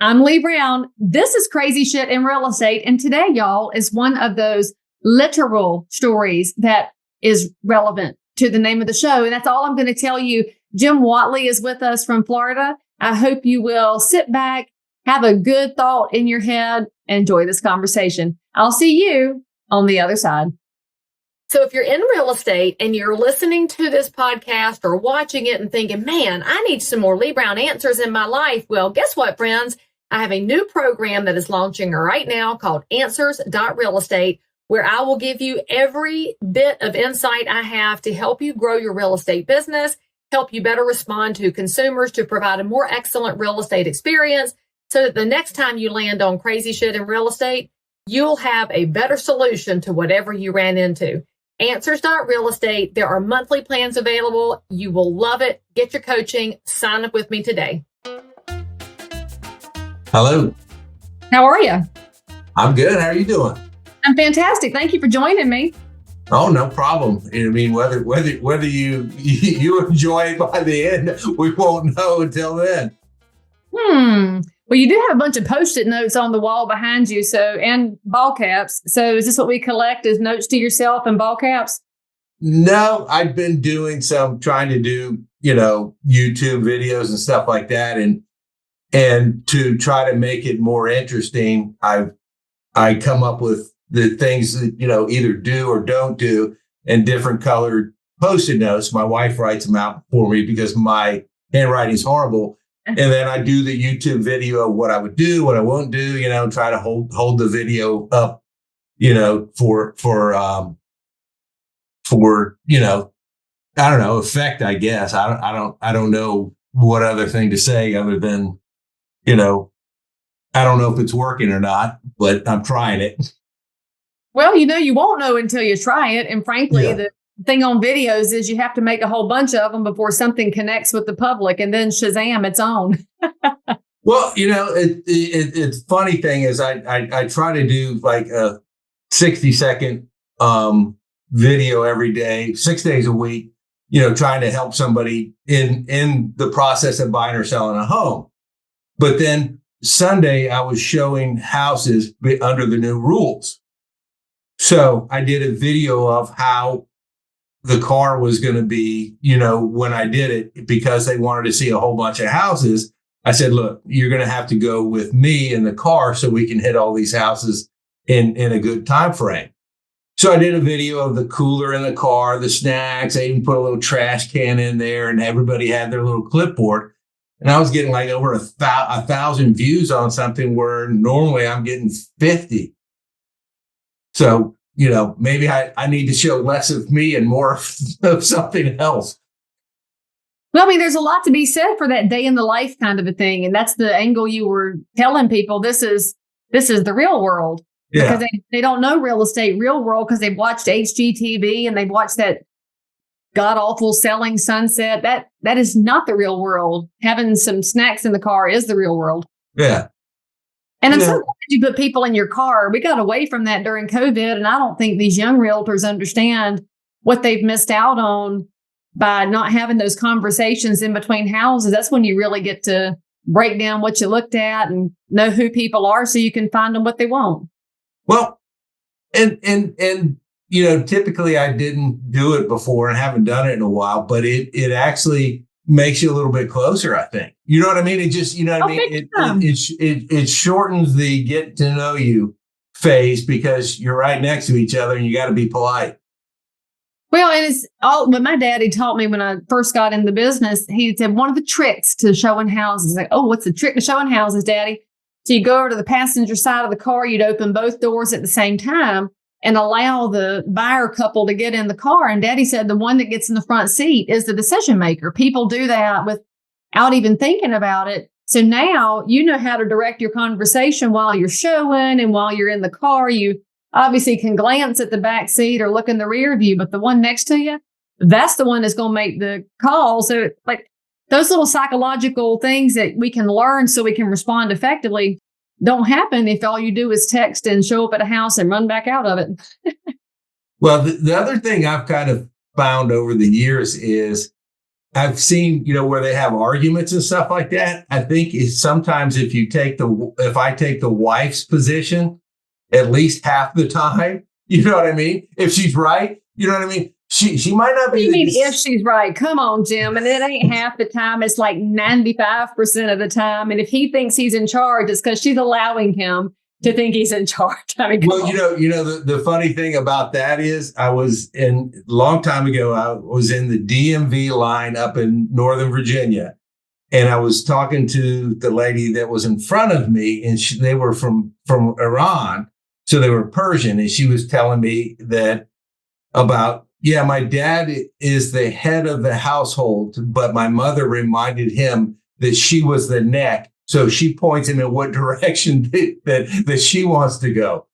I'm Leigh Brown. This is Crazy Shit in Real Estate. And today, y'all, is one of those literal stories that is relevant to the name of the show. And that's all I'm going to tell you. Jim Whatley is with us from Florida. I hope you will sit back, have a good thought in your head, and enjoy this conversation. I'll see you on the other side. So if you're in real estate and you're listening to this podcast or watching it and thinking, man, I need some more Leigh Brown answers in my life. Well, guess what, friends? I have a new program that is launching right now called Answers.Real Estate, where I will give you every bit of insight I have to help you grow your real estate business, help you better respond to consumers, to provide a more excellent real estate experience so that the next time you land on crazy shit in real estate, you'll have a better solution to whatever you ran into. Answers.Real Estate. There are monthly plans available. You will love it. Get your coaching. Sign up with me today. Hello. How are you? I'm good. How are you doing? I'm fantastic. Thank you for joining me. Oh, no problem. I mean, whether you enjoy it by the end, we won't know until then. Well, you do have a bunch of Post-it notes on the wall behind you, and ball caps. So is this what we collect, is notes to yourself and ball caps? No, I've been doing trying to do, YouTube videos and stuff like that. And to try to make it more interesting, I come up with the things that, either do or don't do in different colored Post-it notes. My wife writes them out for me because my handwriting is horrible. And then I do the YouTube video of what I would do, what I won't do, try to hold the video up, for I don't know, effect, I guess. I don't know what other thing to say other than, I don't know if it's working or not, but I'm trying it. Well, you won't know until you try it. And frankly, The thing on videos is you have to make a whole bunch of them before something connects with the public, and then Shazam, it's on. Well, it's funny thing is I try to do like a 60-second video every day, 6 days a week, trying to help somebody in the process of buying or selling a home. But then Sunday I was showing houses under the new rules. So I did a video of how the car was going to be, when I did it, because they wanted to see a whole bunch of houses. I said, look, you're going to have to go with me in the car so we can hit all these houses in a good time frame. So I did a video of the cooler in the car, the snacks. I even put a little trash can in there, and everybody had their little clipboard. And I was getting like over 1,000 views on something where normally I'm getting 50. So, maybe I need to show less of me and more of something else. Well, I mean, there's a lot to be said for that day in the life kind of a thing. And that's the angle you were telling people. This is the real world. Yeah. Because they don't know real estate, real world, because they've watched HGTV and they've watched that god awful Selling Sunset. That is not the real world. Having some snacks in the car is the real world. Yeah. And I'm so glad you put people in your car. We got away from that during COVID. And I don't think these young realtors understand what they've missed out on by not having those conversations in between houses. That's when you really get to break down what you looked at and know who people are so you can find them what they want. Well, and typically I didn't do it before and haven't done it in a while, but it actually makes you a little bit closer, I think. You know what I mean? It just, it shortens the get to know you phase because you're right next to each other and you got to be polite. Well, and it's all what my daddy taught me when I first got in the business. He said one of the tricks to showing houses, like, oh, what's the trick to showing houses, Daddy? So you go over to the passenger side of the car, you'd open both doors at the same time and allow the buyer couple to get in the car. And Daddy said the one that gets in the front seat is the decision maker. People do that without even thinking about it. So now you know how to direct your conversation while you're showing and while you're in the car. You obviously can glance at the back seat or look in the rear view, but the one next to you, that's the one that's going to make the call. So like those little psychological things that we can learn so we can respond effectively don't happen if all you do is text and show up at a house and run back out of it. Well, the other thing I've kind of found over the years is I've seen, where they have arguments and stuff like that. I think sometimes if I take the wife's position, at least half the time, you know what I mean? If she's right, you know what I mean? She might not be. What do you mean if she's right? Come on, Jim. And it ain't half the time. It's like 95% of the time. And if he thinks he's in charge, it's because she's allowing him to think he's in charge. I mean, well, the funny thing about that is long time ago, I was in the DMV line up in Northern Virginia, and I was talking to the lady that was in front of me, and they were from Iran. So they were Persian. And she was telling me that my dad is the head of the household, but my mother reminded him that she was the neck. So she points him in what direction that she wants to go.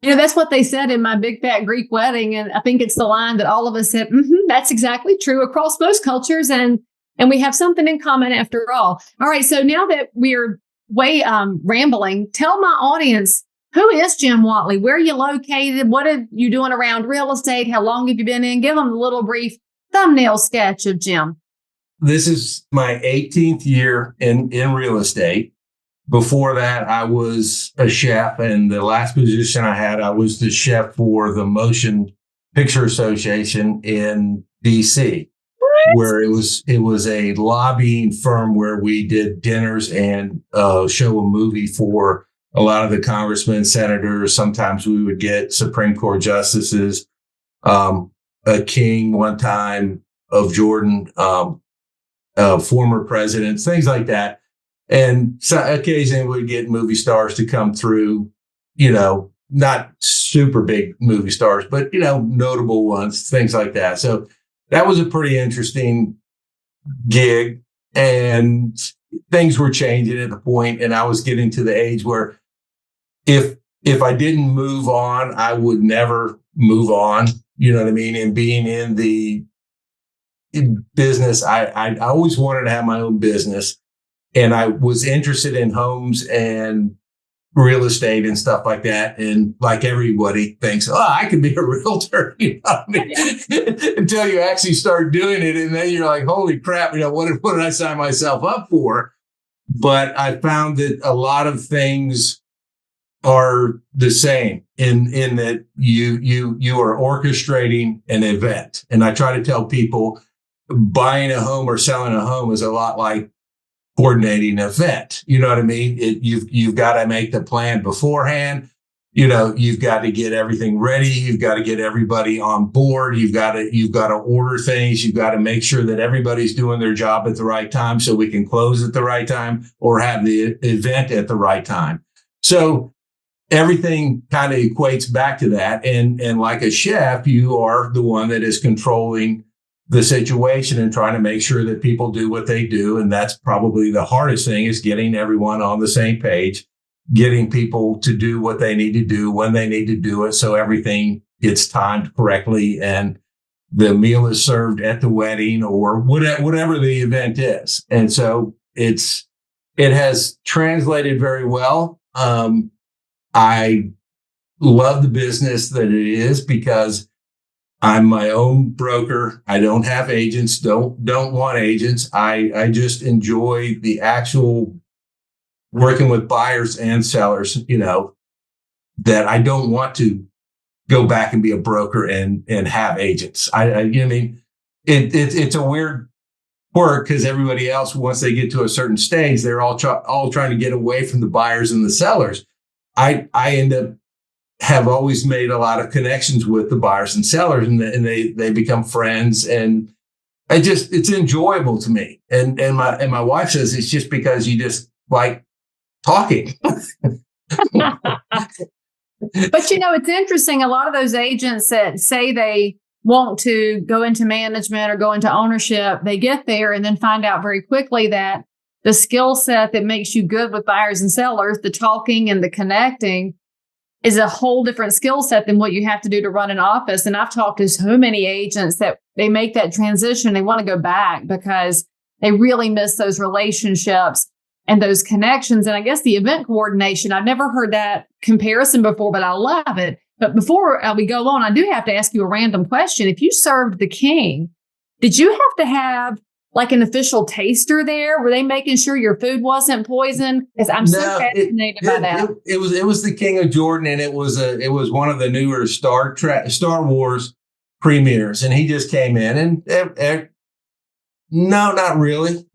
That's what they said in my big fat Greek wedding. And I think it's the line that all of us said, that's exactly true across most cultures. And we have something in common after all. All right. So now that we're way rambling, tell my audience, who is Jim Whatley? Where are you located? What are you doing around real estate? How long have you been in? Give them a little brief thumbnail sketch of Jim. This is my 18th year in real estate. Before that, I was a chef, and the last position I had, I was the chef for the Motion Picture Association in DC, where it was a lobbying firm where we did dinners and show a movie for a lot of the congressmen, senators. Sometimes we would get Supreme Court justices, a king one time of Jordan, former presidents, things like that. And so occasionally we'd get movie stars to come through, not super big movie stars, but, notable ones, things like that. So that was a pretty interesting gig, and things were changing at the point, and I was getting to the age where if I didn't move on, I would never move on. You know what I mean? And being in the business, I always wanted to have my own business, and I was interested in homes and real estate and stuff like that. And like everybody thinks, I could be a realtor, until you actually start doing it. And then you're like, holy crap, what did I sign myself up for? But I found that a lot of things are the same in that you are orchestrating an event. And I try to tell people buying a home or selling a home is a lot like coordinating an event. You know what I mean? You've got to make the plan beforehand. You've got to get everything ready. You've got to get everybody on board. You've got to order things. You've got to make sure that everybody's doing their job at the right time so we can close at the right time or have the event at the right time. So everything kind of equates back to that. And like a chef, you are the one that is controlling the situation and trying to make sure that people do what they do. And that's probably the hardest thing, is getting everyone on the same page, getting people to do what they need to do when they need to do it, so everything gets timed correctly and the meal is served at the wedding or whatever the event is. And so it has translated very well. I love the business that it is because I'm my own broker. I don't have agents, don't want agents. I just enjoy the actual working with buyers and sellers, that I don't want to go back and be a broker and have agents. It's a weird quirk because everybody else, once they get to a certain stage, they're all trying to get away from the buyers and the sellers. I end up have always made a lot of connections with the buyers and sellers, and they become friends, and it's enjoyable to me. And my wife says it's just because you just like talking. But it's interesting. A lot of those agents that say they want to go into management or go into ownership, they get there and then find out very quickly that the skill set that makes you good with buyers and sellers, the talking and the connecting, is a whole different skill set than what you have to do to run an office. And I've talked to so many agents that they make that transition. They want to go back because they really miss those relationships and those connections. And I guess the event coordination, I've never heard that comparison before, but I love it. But before we go on, I do have to ask you a random question. If you served the king, did you have to have like an official taster there? Were they making sure your food wasn't poisoned? Because I'm so fascinated by that. It was the King of Jordan, and it was one of the newer Star Wars premieres, and he just came in and no, not really.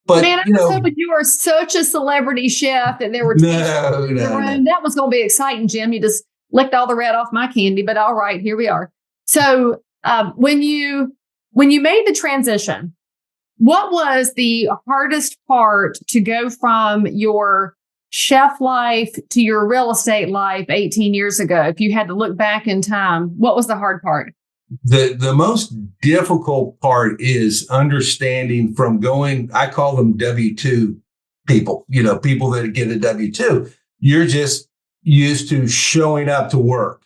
But man, I was hoping you were such a celebrity chef that there were tasters in the room. No. That was going to be exciting, Jim. You just licked all the red off my candy, but all right, here we are. So when you made the transition, what was the hardest part to go from your chef life to your real estate life 18 years ago? If you had to look back in time, what was the hard part? The most difficult part is understanding from going, I call them W-2 people, people that get a W-2. You're just used to showing up to work,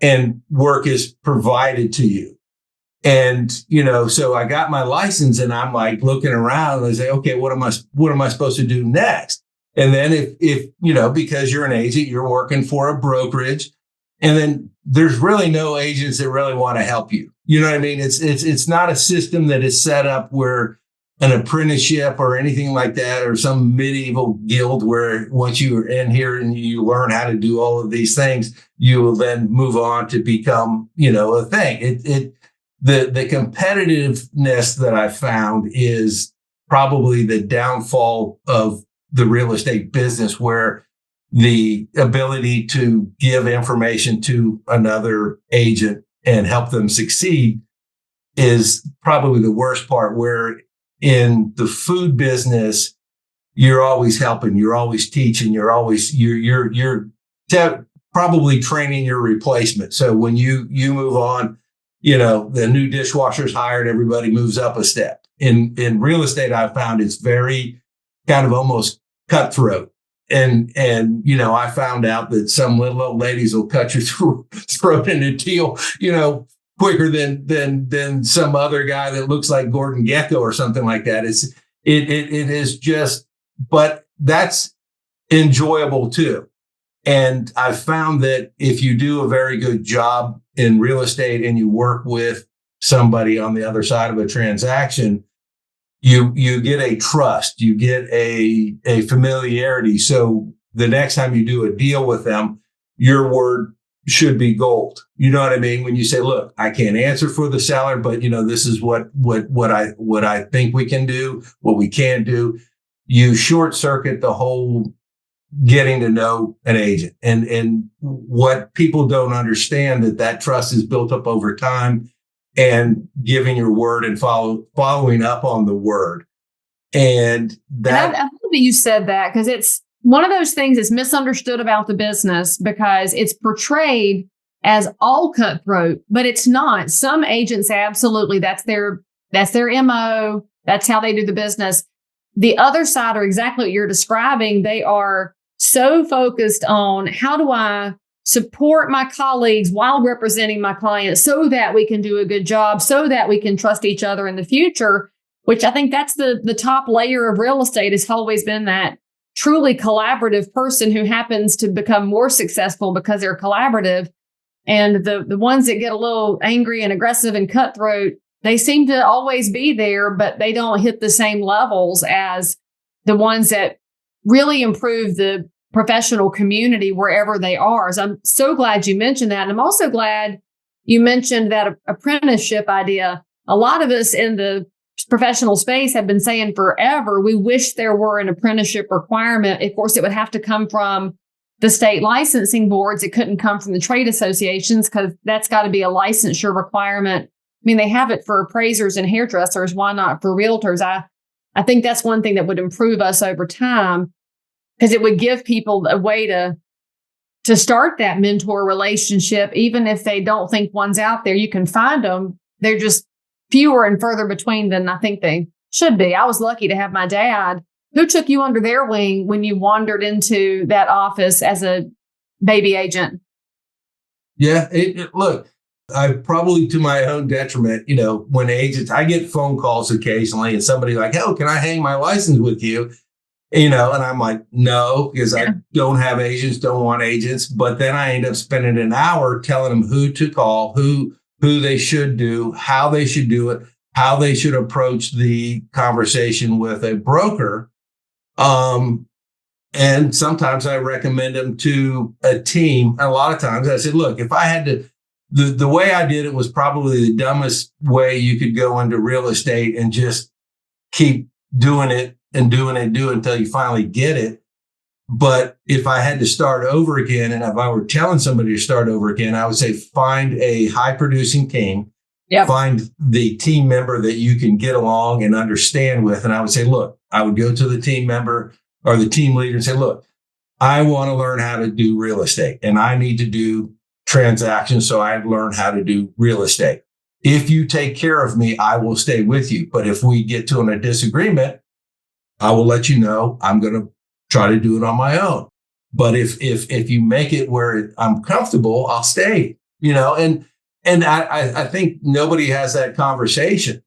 and work is provided to you. And, so I got my license, and I'm like looking around and I say, okay, what am I supposed to do next? And then if because you're an agent, you're working for a brokerage, and then there's really no agents that really want to help you. You know what I mean? It's not a system that is set up where an apprenticeship or anything like that, or some medieval guild where once you are in here and you learn how to do all of these things, you will then move on to become, a thing. The competitiveness that I found is probably the downfall of the real estate business, where the ability to give information to another agent and help them succeed is probably the worst part. Where in the food business, you're always helping, you're always teaching, you're probably training your replacement. So when you move on, the new dishwasher's hired, everybody moves up a step. In real estate, I found it's very kind of almost cutthroat. And I found out that some little old ladies will cut your throat in a deal, quicker than some other guy that looks like Gordon Gekko or something like that. It is just, but that's enjoyable too. And I found that if you do a very good job in real estate and you work with somebody on the other side of a transaction, you get a trust, you get a familiarity. So the next time you do a deal with them, your word should be gold. You know what I mean? When you say, look, I can't answer for the seller, but this is what I think we can do, what we can do. You short circuit the whole getting to know an agent, and what people don't understand, that trust is built up over time, and giving your word and following up on the word. And that, I love that you said that, because it's one of those things that's misunderstood about the business, because it's portrayed as all cutthroat, but it's not. Some agents, absolutely, that's their MO. That's how they do the business. The other side are exactly what you're describing. They are so focused on, how do I support my colleagues while representing my clients so that we can do a good job, so that we can trust each other in the future, which I think that's the top layer of real estate, has always been that truly collaborative person who happens to become more successful because they're collaborative. And the ones that get a little angry and aggressive and cutthroat, they seem to always be there, but they don't hit the same levels as the ones that really improve the professional community wherever they are. So I'm so glad you mentioned that. And I'm also glad you mentioned that apprenticeship idea. A lot of us in the professional space have been saying forever, we wish there were an apprenticeship requirement. Of course, it would have to come from the state licensing boards. It couldn't come from the trade associations, because that's got to be a licensure requirement. I mean, they have it for appraisers and hairdressers. Why not for realtors? I think that's one thing that would improve us over time, because it would give people a way to start that mentor relationship. Even if they don't think one's out there, you can find them. They're just fewer and further between than I think they should be. I was lucky to have my dad, who took you under their wing when you wandered into that office as a baby agent. Yeah, look, I probably, to my own detriment, when agents, I get phone calls occasionally, and somebody like, "Oh, can I hang my license with you?" And I'm like, no, because I don't have agents, don't want agents. But then I end up spending an hour telling them who to call, who they should do, how they should do it, how they should approach the conversation with a broker. And sometimes I recommend them to a team. And a lot of times I said, look, if I had to, the way I did it was probably the dumbest way you could go into real estate and just keep doing it and doing it, do it until you finally get it. But if I had to start over again, and if I were telling somebody to start over again, I would say find a high producing team. Yep. Find the team member that you can get along and understand with. And I would say, look, I would go to the team member or the team leader and say, look, I want to learn how to do real estate and I need to do transactions. So I learn how to do real estate. If you take care of me, I will stay with you. But if we get to a disagreement, I will let you know I'm going to try to do it on my own. But if you make it where I'm comfortable, I'll stay, and I think nobody has that conversation.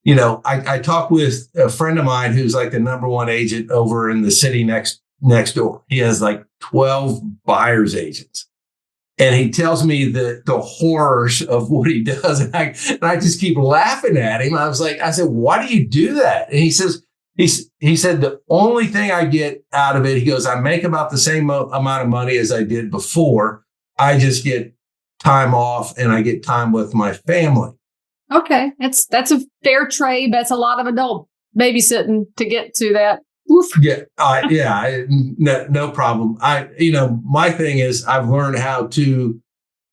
I talked with a friend of mine who's like the number one agent over in the city next door. He has like 12 buyer's agents. And he tells me the horrors of what he does. And I just keep laughing at him. I said, why do you do that? And he says, he said, the only thing I get out of it, he goes, I make about the same amount of money as I did before. I just get time off and I get time with my family. Okay. That's a fair trade. That's a lot of adult babysitting to get to that. Oof. No problem. My thing is I've learned how to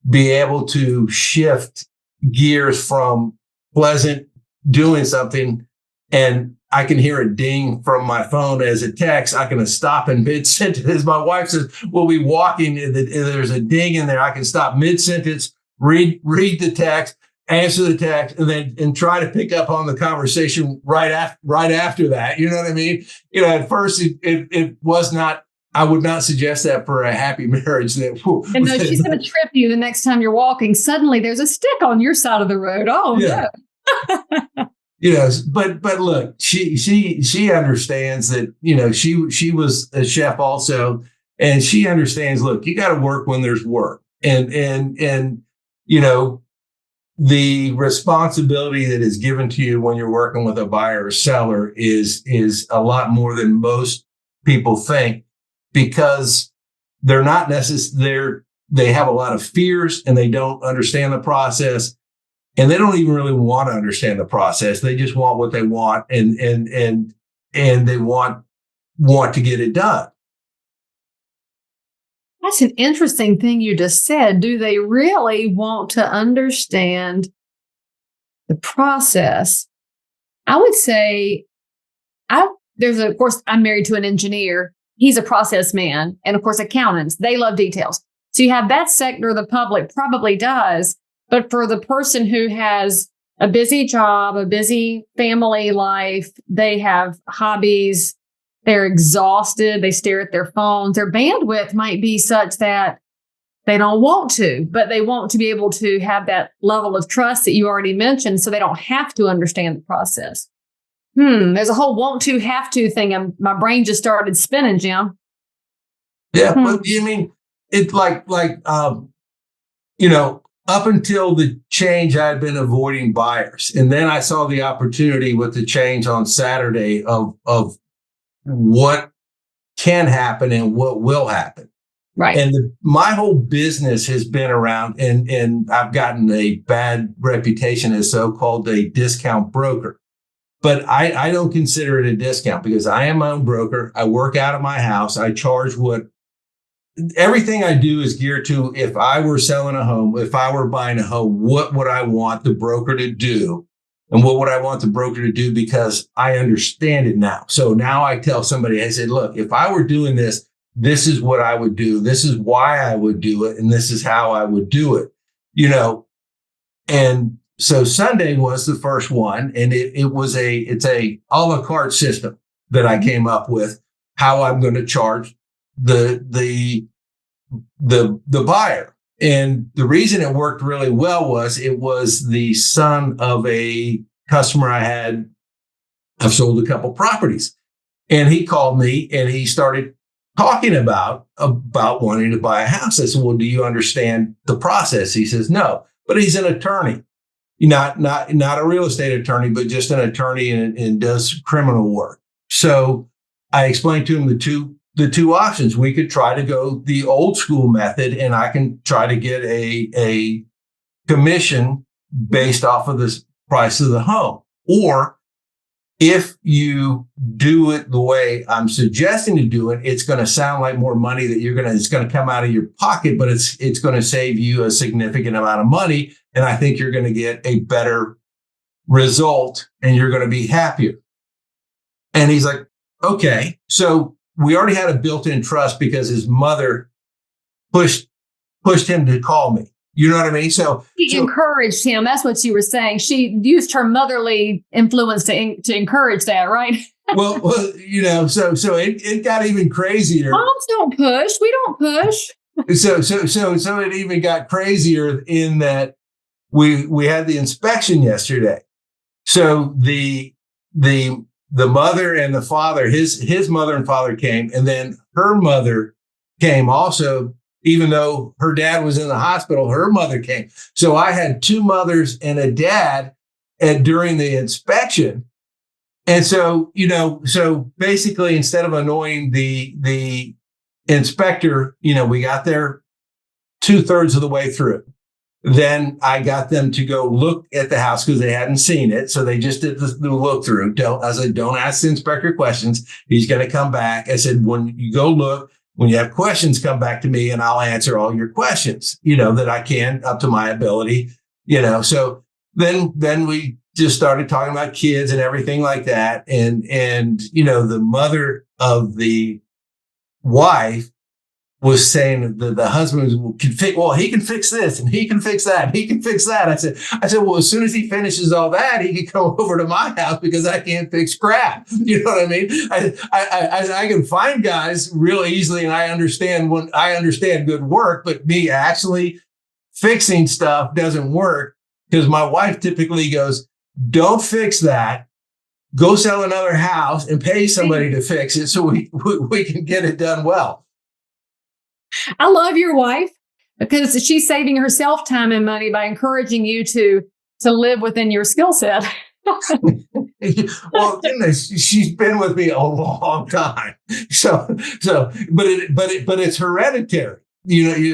be able to shift gears from pleasant doing something, and I can hear a ding from my phone as a text. I can stop in mid-sentence. My wife says, we'll be walking, and there's a ding in there. I can stop mid-sentence, read the text, answer the text, and try to pick up on the conversation right after that. You know what I mean? At first it was not, I would not suggest that for a happy marriage. And no, she's going to trip you the next time you're walking. Suddenly there's a stick on your side of the road. Oh, yeah. No. But look, she understands that, she was a chef also, and she understands, look, you got to work when there's work. And the responsibility that is given to you when you're working with a buyer or seller is a lot more than most people think, because they're not necessarily, they have a lot of fears and they don't understand the process, and they don't even really want to understand the process. They just want what they want, and they want to get it done. That's an interesting thing you just said. Do they really want to understand the process? I would say, of course, I'm married to an engineer. He's a process man. And of course, accountants, they love details. So you have that sector of the public probably does. But for the person who has a busy job, a busy family life, they have hobbies, they're exhausted, they stare at their phones, their bandwidth might be such that they don't want to, but they want to be able to have that level of trust that you already mentioned, so they don't have to understand the process. There's a whole want to, have to thing. My brain just started spinning, Jim. Yeah, but you mean, it's up until the change, I had been avoiding buyers. And then I saw the opportunity with the change on Saturday of what can happen and what will happen. Right. And my whole business has been around, and I've gotten a bad reputation as so-called a discount broker. But I don't consider it a discount, because I am my own broker. I work out of my house. I charge everything I do is geared to, if I were selling a home, if I were buying a home, what would I want the broker to do? And what would I want the broker to do? Because I understand it now. So now I tell somebody, I said, look, if I were doing this, this is what I would do. This is why I would do it. And this is how I would do it, And so Sunday was the first one. And it's a a la carte system that I came up with, how I'm going to charge the buyer. And the reason it worked really well was it was the son of a customer I had. I've sold a couple properties, and he called me and he started talking about wanting to buy a house. I said, well, do you understand the process? He says, no, but he's an attorney. not a real estate attorney, but just an attorney and does criminal work. So I explained to him the two options. We could try to go the old school method, and I can try to get a commission based off of the price of the home. Or if you do it the way I'm suggesting to do it, it's going to sound like more money that it's going to come out of your pocket, but it's going to save you a significant amount of money. And I think you're going to get a better result and you're going to be happier. And he's like, okay. So we already had a built-in trust because his mother pushed him to call me. You know what I mean? So she encouraged him. That's what you were saying. She used her motherly influence to encourage that, right? well, so it got even crazier. Moms don't push. We don't push. So it even got crazier in that we had the inspection yesterday. So the mother and the father, his mother and father came, and then her mother came also. Even though her dad was in the hospital, her mother came. So I had two mothers and a dad during the inspection. And so, so basically instead of annoying the inspector, we got there 2/3 of the way through. Then I got them to go look at the house because they hadn't seen it. So they just did the look through. I said, don't ask the inspector questions. He's going to come back. I said, when you go look, when you have questions, come back to me and I'll answer all your questions, that I can up to my ability, So then we just started talking about kids and everything like that. And the mother of the wife was saying that the husband he can fix this and he can fix that. He can fix that. I said, well, as soon as he finishes all that, he can come over to my house because I can't fix crap. You know what I mean? I can find guys real easily, and I understand good work, but me actually fixing stuff doesn't work because my wife typically goes, don't fix that. Go sell another house and pay somebody to fix it so we can get it done well. I love your wife because she's saving herself time and money by encouraging you to live within your skill set. Well, she's been with me a long time. So, but it's hereditary.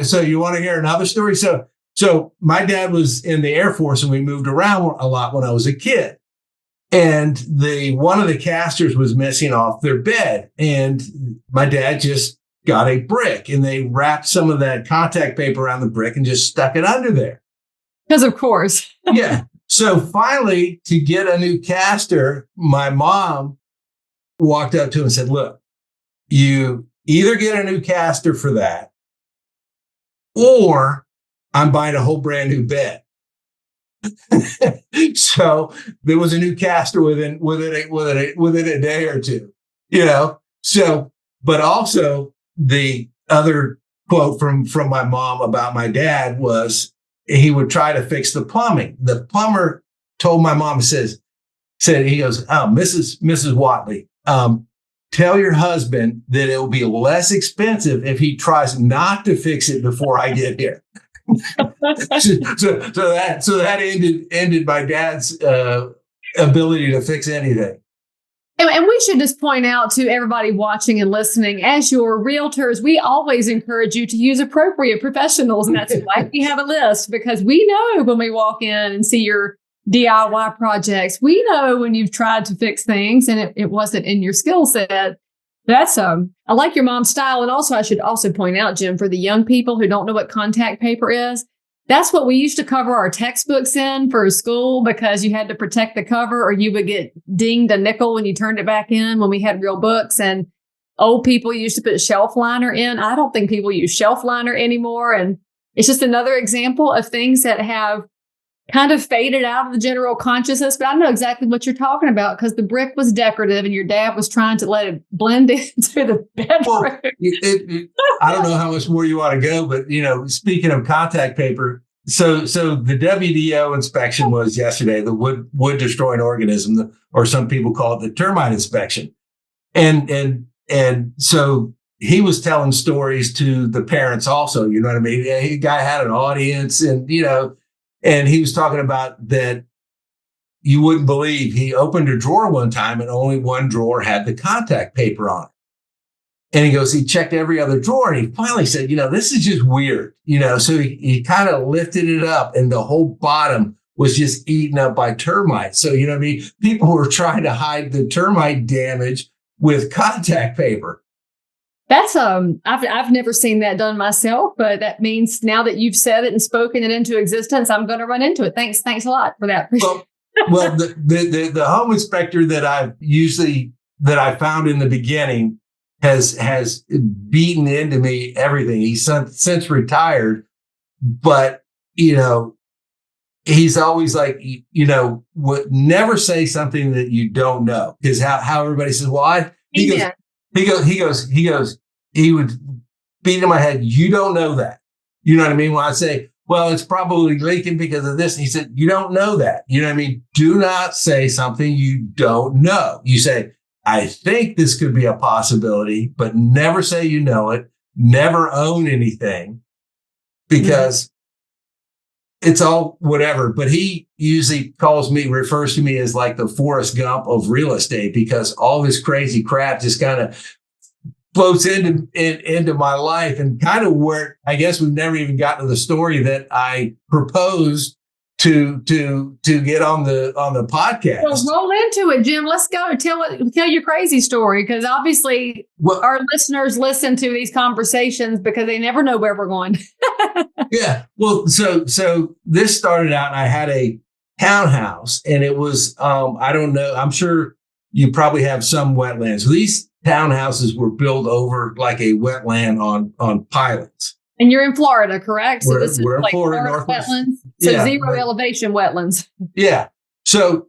So you want to hear another story? So my dad was in the Air Force and we moved around a lot when I was a kid. And one of the casters was missing off their bed, and my dad just got a brick and they wrapped some of that contact paper around the brick and just stuck it under there. Because of course. Yeah. So finally, to get a new caster, my mom walked up to him and said, look, you either get a new caster for that or I'm buying a whole brand new bed. So there was a new caster within a day or two, So, but also the other quote from my mom about my dad was he would try to fix the plumbing. The plumber told my mom, said he goes, oh, Mrs. Whatley, tell your husband that it will be less expensive if he tries not to fix it before I get here. so that ended my dad's ability to fix anything. And we should just point out to everybody watching and listening, as your realtors, we always encourage you to use appropriate professionals. And that's why we have a list, because we know when we walk in and see your DIY projects, we know when you've tried to fix things and it wasn't in your skill set. That's I like your mom's style. And also, I should also point out, Jim, for the young people who don't know what contact paper is, that's what we used to cover our textbooks in for school, because you had to protect the cover or you would get dinged a nickel when you turned it back in when we had real books. And old people used to put shelf liner in. I don't think people use shelf liner anymore. And it's just another example of things that have kind of faded out of the general consciousness. But I know exactly what you're talking about, because the brick was decorative and your dad was trying to let it blend into the bedroom. Well, I don't know how much more you want to go, but speaking of contact paper, so the WDO inspection was yesterday, the wood destroying organism, or some people call it the termite inspection. And so he was telling stories to the parents also, you know what I mean? The guy had an audience, and And he was talking about that you wouldn't believe he opened a drawer one time and only one drawer had the contact paper on it. And he goes, he checked every other drawer and he finally said, this is just weird, so he kind of lifted it up and the whole bottom was just eaten up by termites. So, what I mean? People were trying to hide the termite damage with contact paper. That's I've never seen that done myself, but that means now that you've said it and spoken it into existence, I'm going to run into it. Thanks a lot for that. Well, the home inspector that I found in the beginning has beaten into me everything. He's since retired, but he's always like, would never say something that you don't know, because how everybody says, well, he would beat in my head. You don't know that. You know what I mean? When I say, well, it's probably leaking because of this. And he said, you don't know that. You know what I mean? Do not say something you don't know. You say, I think this could be a possibility, but never say you know it. Never own anything, because it's all whatever. But he usually refers to me as like the Forrest Gump of real estate, because all this crazy crap just kind of floats into my life, and kind of where I guess we've never even gotten to the story that I proposed to get on the podcast. Well, roll into it, Jim. Let's go. Tell your crazy story, because obviously our listeners listen to these conversations because they never know where we're going. Yeah. Well, so this started out, and I had a townhouse, and it was I don't know. I'm sure you probably have some wetlands. So these townhouses were built over like a wetland on pilings. And you're in Florida, correct? So this is like Florida Northwest wetlands. So zero elevation wetlands. Yeah. So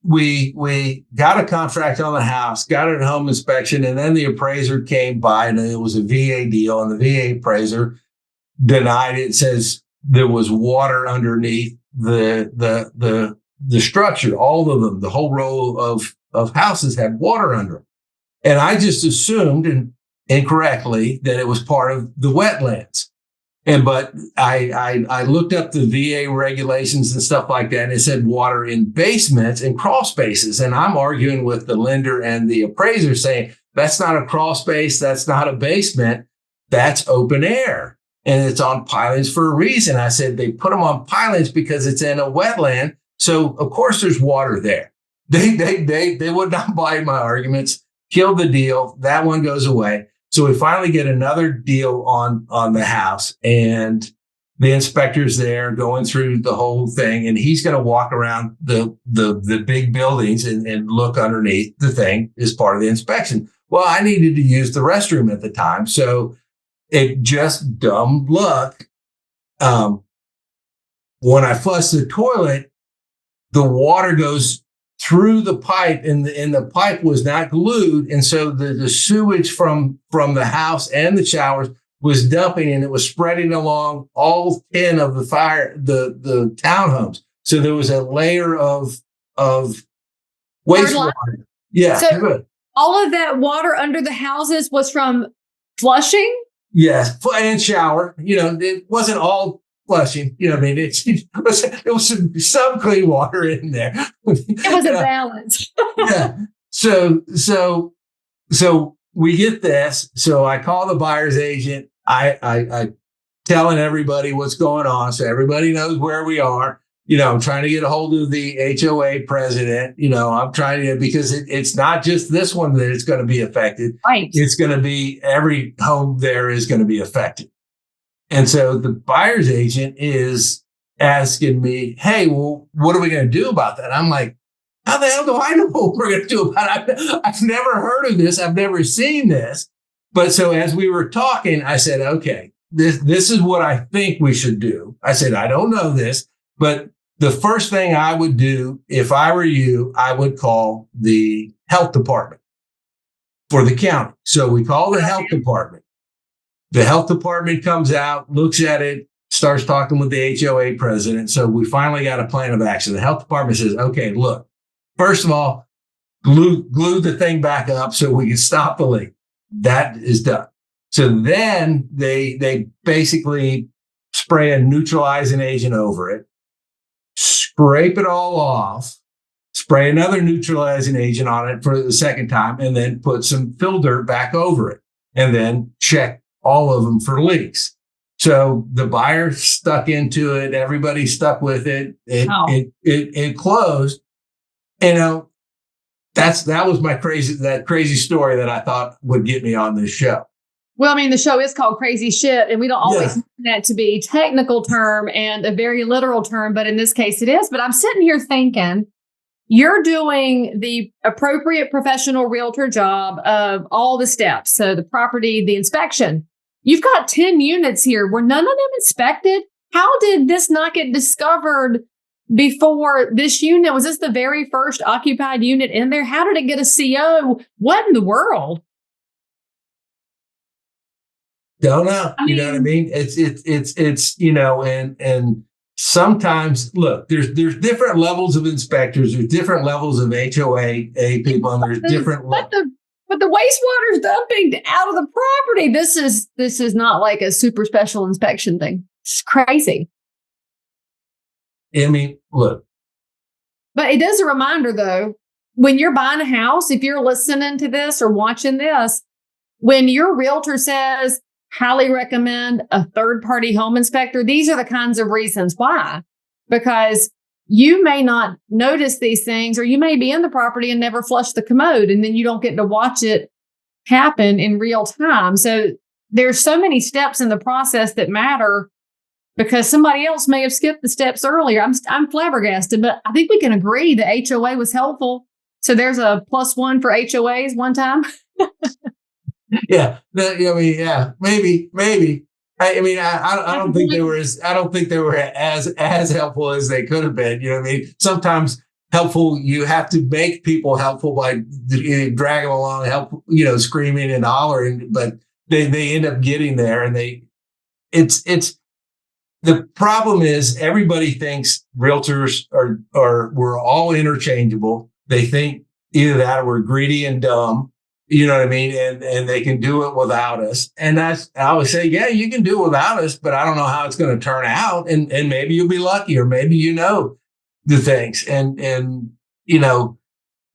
we got a contract on the house, got it at home inspection, and then the appraiser came by, and it was a VA deal, and the VA appraiser denied it. Says there was water underneath the structure. All of them, the whole row of houses had water under them. And I just assumed incorrectly that it was part of the wetlands. But I looked up the VA regulations and stuff like that, and it said water in basements and crawl spaces. And I'm arguing with the lender and the appraiser saying, that's not a crawl space. That's not a basement. That's open air. And it's on pilings for a reason. I said, they put them on pilings because it's in a wetland. So of course there's water there. They would not buy my arguments, killed the deal. That one goes away. So we finally get another deal on the house, and the inspector's there going through the whole thing, and he's going to walk around the big buildings and look underneath the thing as part of the inspection. Well, I needed to use the restroom at the time. So it just dumb luck. When I flush the toilet, the water goes through the pipe, and the pipe was not glued. And so the sewage from the house and the showers was dumping, and it was spreading along all 10 of the townhomes. So there was a layer of wastewater. Yeah. So good. All of that water under the houses was from flushing? Yes. And shower. It wasn't all flushing. I mean, it was some clean water in there. It was a balance. Yeah. So we get this. So I call the buyer's agent. I telling everybody what's going on, so everybody knows where we are. I'm trying to get a hold of the HOA president. I'm trying to, because it's not just this one that it's going to be affected. Right. It's going to be every home there is going to be affected. And so the buyer's agent is asking me, hey, well, what are we going to do about that? I'm like, how the hell do I know what we're going to do about it? I've never heard of this. I've never seen this. But so as we were talking, I said, okay, this is what I think we should do. I said, I don't know this, but the first thing I would do if I were you, I would call the health department for the county. So we call the health department. The health department comes out, looks at it, starts talking with the HOA president. So we finally got a plan of action. The health department says, okay, look, first of all, glue the thing back up so we can stop the leak. That is done. So then they basically spray a neutralizing agent over it, scrape it all off, spray another neutralizing agent on it for the second time, and then put some fill dirt back over it, and then check all of them for leaks. So the buyer stuck into it. Everybody stuck with it. It closed. You know, that was my crazy story that I thought would get me on this show. Well, I mean, the show is called Crazy Shit, and we don't always mean that to be a technical term and a very literal term, but in this case it is. But I'm sitting here thinking, you're doing the appropriate professional realtor job of all the steps. So the property, the inspection. You've got 10 units here. Were none of them inspected? How did this not get discovered before this unit? Was this the very first occupied unit in there? How did it get a CO? What in the world? Don't know. You know what I mean? It's you know, and sometimes look, there's different levels of inspectors, there's different levels of HOA people, and there's different but the wastewater is dumping out of the property. This is not like a super special inspection thing. It's crazy. I mean, look. But it is a reminder though, when you're buying a house, if you're listening to this or watching this, when your realtor says, highly recommend a third-party home inspector, these are the kinds of reasons why. Because you may not notice these things, or you may be in the property and never flush the commode, and then you don't get to watch it happen in real time. So there's so many steps in the process that matter because somebody else may have skipped the steps earlier. I'm flabbergasted, but I think we can agree that HOA was helpful. So there's a +1 for HOAs one time. Yeah, maybe. I mean, I don't think they were as helpful as they could have been. You know what I mean? Sometimes helpful, you have to make people helpful by drag them along, screaming and hollering, but they end up getting there, and it's the problem is everybody thinks realtors we're all interchangeable. They think either that or we're greedy and dumb. You know what I mean? And they can do it without us. And I always say, yeah, you can do it without us, but I don't know how it's going to turn out. And maybe you'll be lucky, or maybe you know the things. And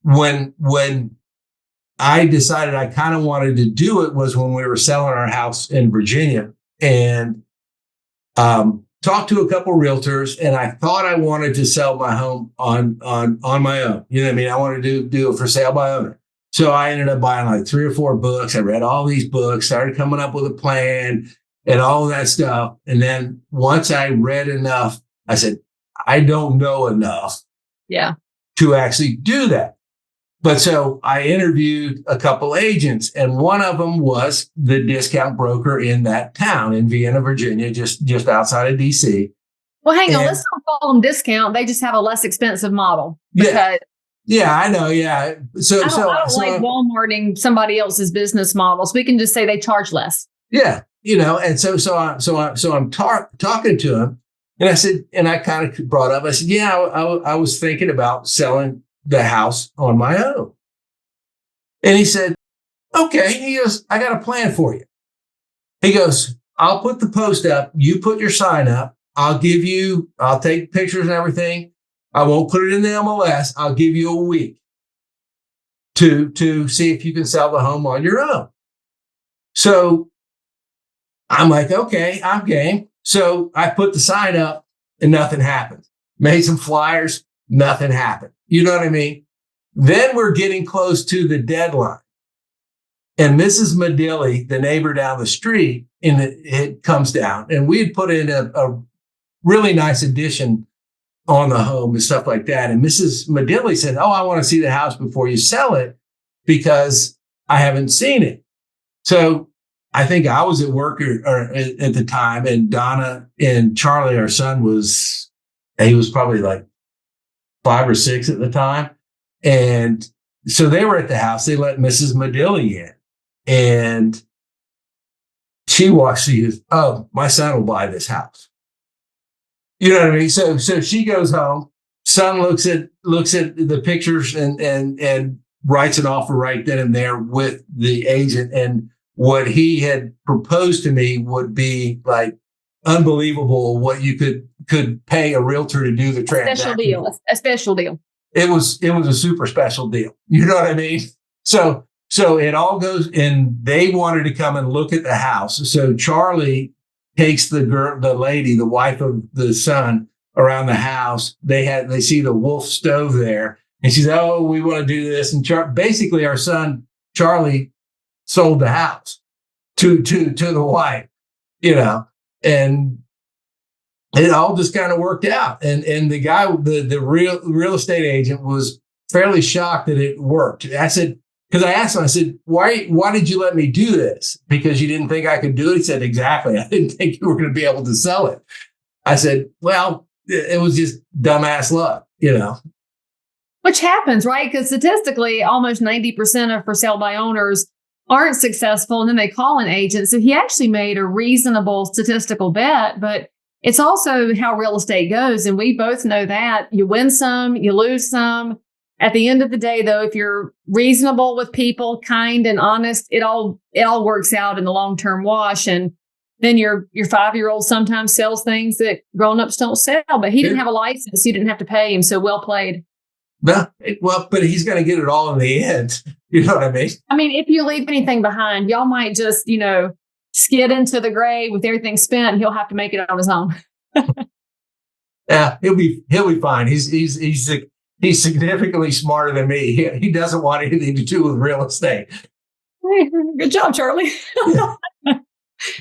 when I decided I kind of wanted to do it was when we were selling our house in Virginia, and talked to a couple of realtors, and I thought I wanted to sell my home on my own. You know what I mean? I wanted to do it for sale by owner. So I ended up buying like 3 or 4 books. I read all these books, started coming up with a plan and all of that stuff. And then once I read enough, I said, I don't know enough to actually do that. But so I interviewed a couple agents, and one of them was the discount broker in that town in Vienna, Virginia, just outside of DC. Well, hang on, let's not call them discount. They just have a less expensive model. Yeah, I know. Yeah. So I don't like Walmarting somebody else's business models. We can just say they charge less. Yeah. And so I'm talking to him, and I said, and I kind of brought up, I said, yeah, I was thinking about selling the house on my own. And he said, okay. He goes, I got a plan for you. He goes, I'll put the post up. You put your sign up. I'll take pictures and everything. I won't put it in the MLS. I'll give you a week to see if you can sell the home on your own. So I'm like, okay, I'm game. So I put the sign up and nothing happened. Made some flyers, nothing happened. You know what I mean? Then we're getting close to the deadline. And Mrs. Medilli, the neighbor down the street, it comes down. And we had put in a really nice addition on the home and stuff like that. And Mrs. Medilli said, I want to see the house before you sell it because I haven't seen it. So I think I was at work or at the time, and Donna and Charlie, our son, he was probably like 5 or 6 at the time. And so they were at the house. They let Mrs. Medilli in, and she walks, she goes, oh, my son will buy this house. You know what I mean? So she goes home. Son looks at the pictures and writes an offer right then and there with the agent. And what he had proposed to me would be like unbelievable what you could pay a realtor to do the transaction. A special deal. It was a super special deal. You know what I mean? So it all goes, and they wanted to come and look at the house. So Charlie takes the lady, the wife of the son, around the house. They see the Wolf stove there, and she said, "Oh, we want to do this." And basically, our son Charlie sold the house to the wife, and it all just kind of worked out. And the guy, the real estate agent, was fairly shocked that it worked. I said, because I asked him, I said, why did you let me do this? Because you didn't think I could do it? He said, exactly. I didn't think you were going to be able to sell it. I said, well, it was just dumbass luck, Which happens, right? Because statistically, almost 90% of for sale by owners aren't successful, and then they call an agent. So he actually made a reasonable statistical bet, but it's also how real estate goes. And we both know that you win some, you lose some. At the end of the day, though, if you're reasonable with people, kind and honest, it all works out in the long-term wash. And then your 5-year-old sometimes sells things that grown-ups don't sell, but he didn't have a license. You didn't have to pay him. So well played. No, well, but he's going to get it all in the end. You know what I mean? I mean, if you leave anything behind, y'all might just, skid into the grave with everything spent, and he'll have to make it on his own. Yeah, he'll be fine. He's significantly smarter than me. He doesn't want anything to do with real estate. Good job, Charlie.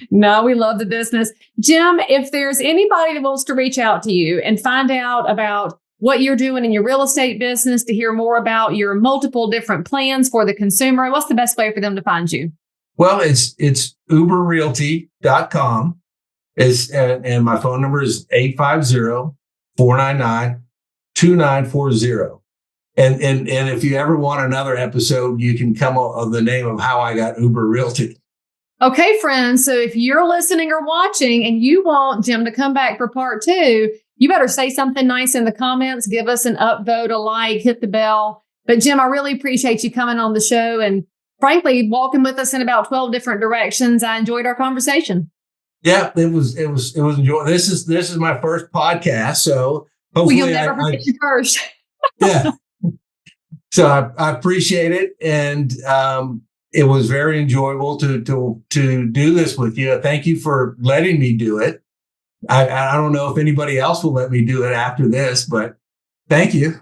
No, we love the business. Jim, if there's anybody that wants to reach out to you and find out about what you're doing in your real estate business, to hear more about your multiple different plans for the consumer, what's the best way for them to find you? Well, it's uberrealty.com. And my phone number is 850-499-2940. And if you ever want another episode, you can come up with the name of how I got Uber Realty. Okay, friends. So if you're listening or watching and you want Jim to come back for part 2, you better say something nice in the comments. Give us an upvote, a like, hit the bell. But Jim, I really appreciate you coming on the show and frankly, walking with us in about 12 different directions. I enjoyed our conversation. Yeah, it was enjoyable. This is my first podcast. So hopefully you'll never forget your first. Yeah. So I appreciate it. And, it was very enjoyable to do this with you. Thank you for letting me do it. I don't know if anybody else will let me do it after this, but thank you.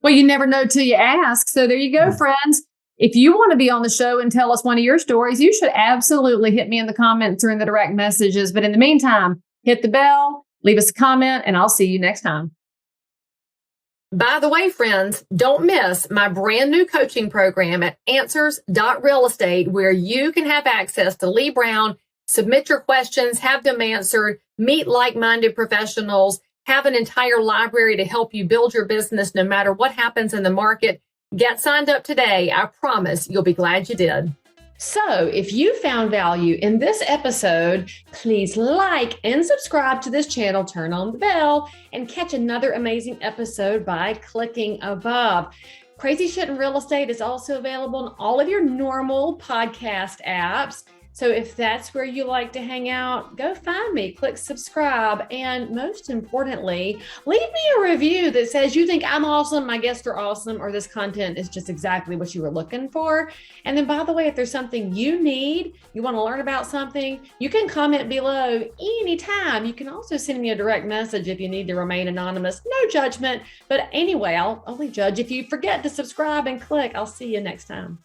Well, you never know till you ask. So there you go, friends. If you want to be on the show and tell us one of your stories, you should absolutely hit me in the comments or in the direct messages. But in the meantime, hit the bell, leave us a comment, and I'll see you next time. By the way, friends, don't miss my brand new coaching program at answers.realestate, where you can have access to Leigh Brown, submit your questions, have them answered, meet like-minded professionals, have an entire library to help you build your business no matter what happens in the market. Get signed up today. I promise you'll be glad you did. So if you found value in this episode, please like and subscribe to this channel, turn on the bell, and catch another amazing episode by clicking above. Crazy Shit in Real Estate is also available in all of your normal podcast apps. So if that's where you like to hang out, go find me, click subscribe, and most importantly, leave me a review that says you think I'm awesome, my guests are awesome, or this content is just exactly what you were looking for. And then, by the way, if there's something you need, you want to learn about something, you can comment below anytime. You can also send me a direct message if you need to remain anonymous. No judgment. But anyway, I'll only judge if you forget to subscribe and click. I'll see you next time.